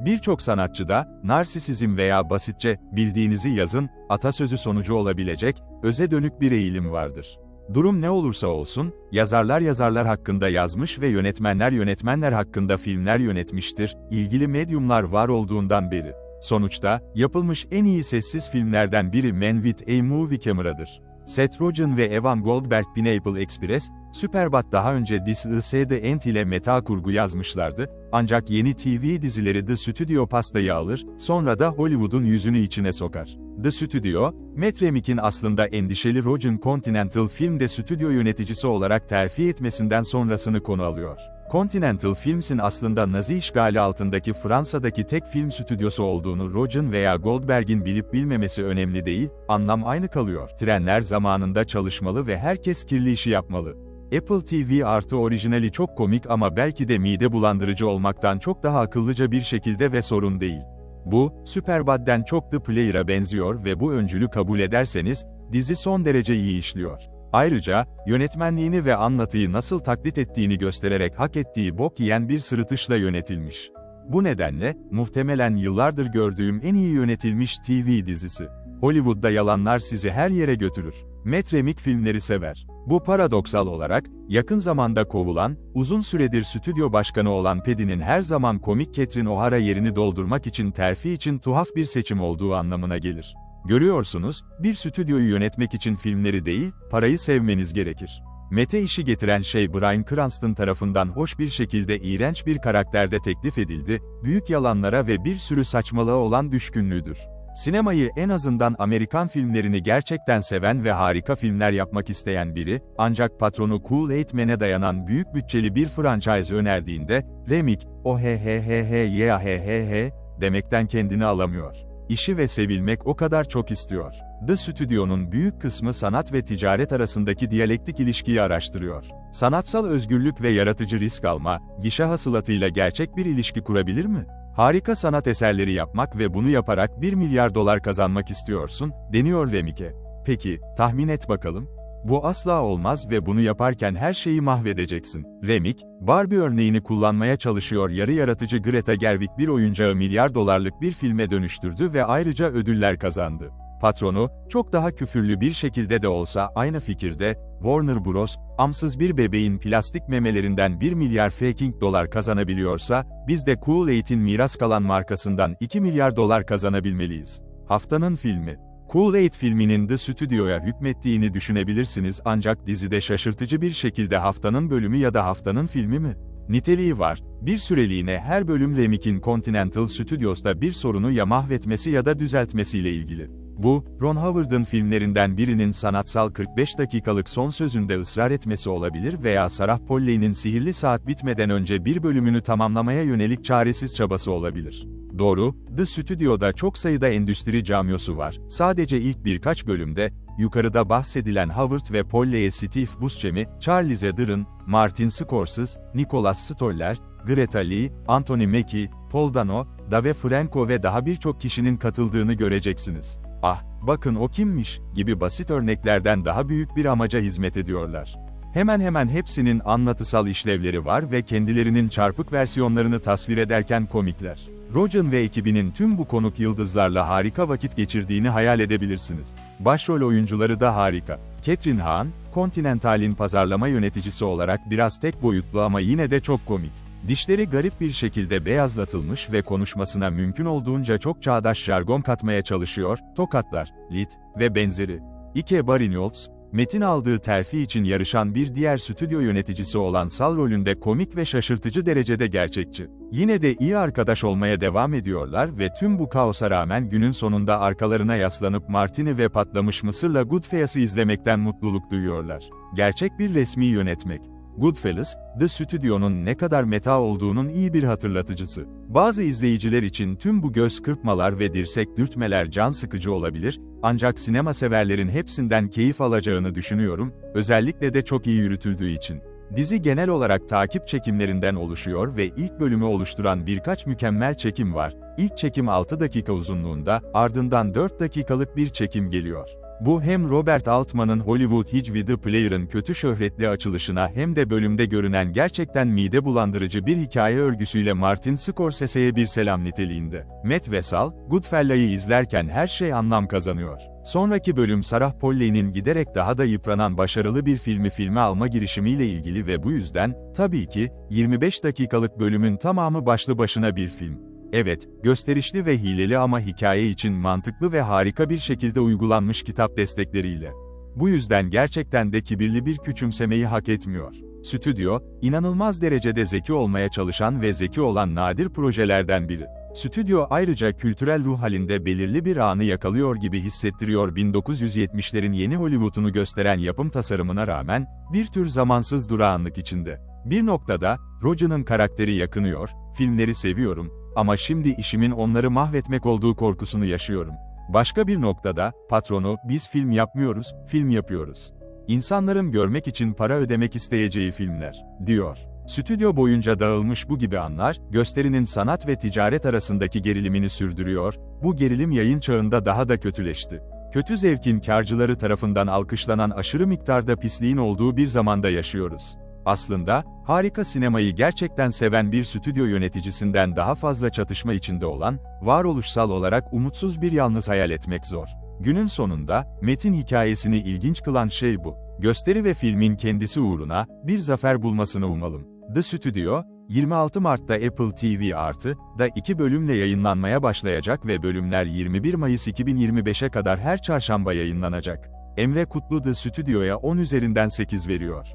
Birçok sanatçıda, narsisizm veya basitçe, bildiğinizi yazın, atasözü sonucu olabilecek, öze dönük bir eğilim vardır. Durum ne olursa olsun, yazarlar hakkında yazmış ve yönetmenler hakkında filmler yönetmiştir, ilgili medyumlar var olduğundan beri. Sonuçta, yapılmış en iyi sessiz filmlerden biri Man with a Movie Camera'dır. Seth Rogen ve Evan Goldberg Pineapple Express, Superbad daha önce This Is the End ile meta kurgu yazmışlardı, ancak yeni TV dizileri The Studio pastayı alır, sonra da Hollywood'un yüzünü içine sokar. The Studio, Matt Remic'in aslında endişeli Rogen Continental Film'de stüdyo yöneticisi olarak terfi etmesinden sonrasını konu alıyor. Continental Films'in aslında Nazi işgali altındaki Fransa'daki tek film stüdyosu olduğunu Rogen veya Goldberg'in bilip bilmemesi önemli değil, anlam aynı kalıyor. Trenler zamanında çalışmalı ve herkes kirli işi yapmalı. Apple TV artı orijinali çok komik ama belki de mide bulandırıcı olmaktan çok daha akıllıca bir şekilde ve sorun değil. Bu, Superbad'den çok The Player'a benziyor ve bu öncülü kabul ederseniz, dizi son derece iyi işliyor. Ayrıca, yönetmenliğini ve anlatıyı nasıl taklit ettiğini göstererek hak ettiği bok yiyen bir sırıtışla yönetilmiş. Bu nedenle, muhtemelen yıllardır gördüğüm en iyi yönetilmiş TV dizisi. Hollywood'da yalanlar sizi her yere götürür. Matt Remick filmleri sever. Bu paradoksal olarak, yakın zamanda kovulan, uzun süredir stüdyo başkanı olan Paddy'nin her zaman komik Catherine O'Hara yerini doldurmak için terfi için tuhaf bir seçim olduğu anlamına gelir. Görüyorsunuz, bir stüdyoyu yönetmek için filmleri değil, parayı sevmeniz gerekir. Matt'e işi getiren şey Bryan Cranston tarafından hoş bir şekilde iğrenç bir karakterde teklif edildi, büyük yalanlara ve bir sürü saçmalığa olan düşkünlüğüdür. Sinemayı en azından Amerikan filmlerini gerçekten seven ve harika filmler yapmak isteyen biri, ancak patronu Kool-Aid Man'e dayanan büyük bütçeli bir franchise önerdiğinde, Remick, o he he he he yeah he he he, demekten kendini alamıyor. İşi ve sevilmek o kadar çok istiyor. The Studio'nun büyük kısmı sanat ve ticaret arasındaki diyalektik ilişkiyi araştırıyor. Sanatsal özgürlük ve yaratıcı risk alma, gişe hasılatıyla gerçek bir ilişki kurabilir mi? Harika sanat eserleri yapmak ve bunu yaparak 1 milyar dolar kazanmak istiyorsun, deniyor Remick'e. Peki, tahmin et bakalım. Bu asla olmaz ve bunu yaparken her şeyi mahvedeceksin. Remick, Barbie örneğini kullanmaya çalışıyor. Yarı yaratıcı Greta Gerwig bir oyuncağı milyar dolarlık bir filme dönüştürdü ve ayrıca ödüller kazandı. Patronu, çok daha küfürlü bir şekilde de olsa aynı fikirde, Warner Bros., amsız bir bebeğin plastik memelerinden 1 milyar fucking dolar kazanabiliyorsa, biz de Kool-Aid'in miras kalan markasından 2 milyar dolar kazanabilmeliyiz. Haftanın filmi. Kool-Aid filminin The Studio'ya hükmettiğini düşünebilirsiniz ancak dizide şaşırtıcı bir şekilde haftanın bölümü ya da haftanın filmi mi? Niteliği var, bir süreliğine her bölüm Remick'in Continental Studios'ta bir sorunu ya mahvetmesi ya da düzeltmesiyle ilgili. Bu, Ron Howard'ın filmlerinden birinin sanatsal 45 dakikalık son sözünde ısrar etmesi olabilir veya Sarah Polley'nin Sihirli Saat bitmeden önce bir bölümünü tamamlamaya yönelik çaresiz çabası olabilir. Doğru, The Studio'da çok sayıda endüstri camyosu var. Sadece ilk birkaç bölümde, yukarıda bahsedilen Howard ve Polley'e Steve Buscemi, Charlize Theron, Martin Scorsese, Nicholas Stoller, Greta Lee, Anthony Mackie, Paul Dano, Dave Franco ve daha birçok kişinin katıldığını göreceksiniz. Ah, bakın o kimmiş, gibi basit örneklerden daha büyük bir amaca hizmet ediyorlar. Hemen hemen hepsinin anlatısal işlevleri var ve kendilerinin çarpık versiyonlarını tasvir ederken komikler. Rogen ve ekibinin tüm bu konuk yıldızlarla harika vakit geçirdiğini hayal edebilirsiniz. Başrol oyuncuları da harika. Catherine Hahn, Continental'in pazarlama yöneticisi olarak biraz tek boyutlu ama yine de çok komik. Dişleri garip bir şekilde beyazlatılmış ve konuşmasına mümkün olduğunca çok çağdaş jargon katmaya çalışıyor, tokatlar, lit ve benzeri. Ike Barinholtz, Matt'in aldığı terfi için yarışan bir diğer stüdyo yöneticisi olan Sal rolünde komik ve şaşırtıcı derecede gerçekçi. Yine de iyi arkadaş olmaya devam ediyorlar ve tüm bu kaosa rağmen günün sonunda arkalarına yaslanıp Martini ve patlamış mısırla Goodfellas'ı izlemekten mutluluk duyuyorlar. Gerçek bir resmi yönetmek. Goodfellas, The Studio'nun ne kadar meta olduğunun iyi bir hatırlatıcısı. Bazı izleyiciler için tüm bu göz kırpmalar ve dirsek dürtmeler can sıkıcı olabilir, ancak sinema severlerin hepsinden keyif alacağını düşünüyorum, özellikle de çok iyi yürütüldüğü için. Dizi genel olarak takip çekimlerinden oluşuyor ve ilk bölümü oluşturan birkaç mükemmel çekim var. İlk çekim 6 dakika uzunluğunda, ardından 4 dakikalık bir çekim geliyor. Bu hem Robert Altman'ın Hollywood Hitch with the Player'ın kötü şöhretli açılışına hem de bölümde görünen gerçekten mide bulandırıcı bir hikaye örgüsüyle Martin Scorsese'ye bir selam niteliğinde. Matt Wessel, Goodfella'yı izlerken her şey anlam kazanıyor. Sonraki bölüm Sarah Polley'nin giderek daha da yıpranan başarılı bir filme alma girişimiyle ilgili ve bu yüzden, tabii ki, 25 dakikalık bölümün tamamı başlı başına bir film. Evet, gösterişli ve hileli ama hikaye için mantıklı ve harika bir şekilde uygulanmış kitap destekleriyle. Bu yüzden gerçekten de kibirli bir küçümsemeyi hak etmiyor. Stüdyo, inanılmaz derecede zeki olmaya çalışan ve zeki olan nadir projelerden biri. Stüdyo ayrıca kültürel ruh halinde belirli bir anı yakalıyor gibi hissettiriyor. 1970'lerin yeni Hollywood'unu gösteren yapım tasarımına rağmen, bir tür zamansız durağanlık içinde. Bir noktada, Roger'ın karakteri yakınıyor, filmleri seviyorum ama şimdi işimin onları mahvetmek olduğu korkusunu yaşıyorum. Başka bir noktada, patronu, biz film yapmıyoruz, film yapıyoruz. İnsanların görmek için para ödemek isteyeceği filmler, diyor. Stüdyo boyunca dağılmış bu gibi anlar, gösterinin sanat ve ticaret arasındaki gerilimini sürdürüyor, bu gerilim yayın çağında daha da kötüleşti. Kötü zevkin kârcıları tarafından alkışlanan aşırı miktarda pisliğin olduğu bir zamanda yaşıyoruz. Aslında, harika sinemayı gerçekten seven bir stüdyo yöneticisinden daha fazla çatışma içinde olan, varoluşsal olarak umutsuz bir yalnız hayal etmek zor. Günün sonunda, Matt'in hikayesini ilginç kılan şey bu. Gösteri ve filmin kendisi uğruna, bir zafer bulmasını umalım. The Studio, 26 Mart'ta Apple TV+'da 2 bölümle yayınlanmaya başlayacak ve bölümler 21 Mayıs 2025'e kadar her çarşamba yayınlanacak. Emre Kutlu The Studio'ya 10 üzerinden 8 veriyor.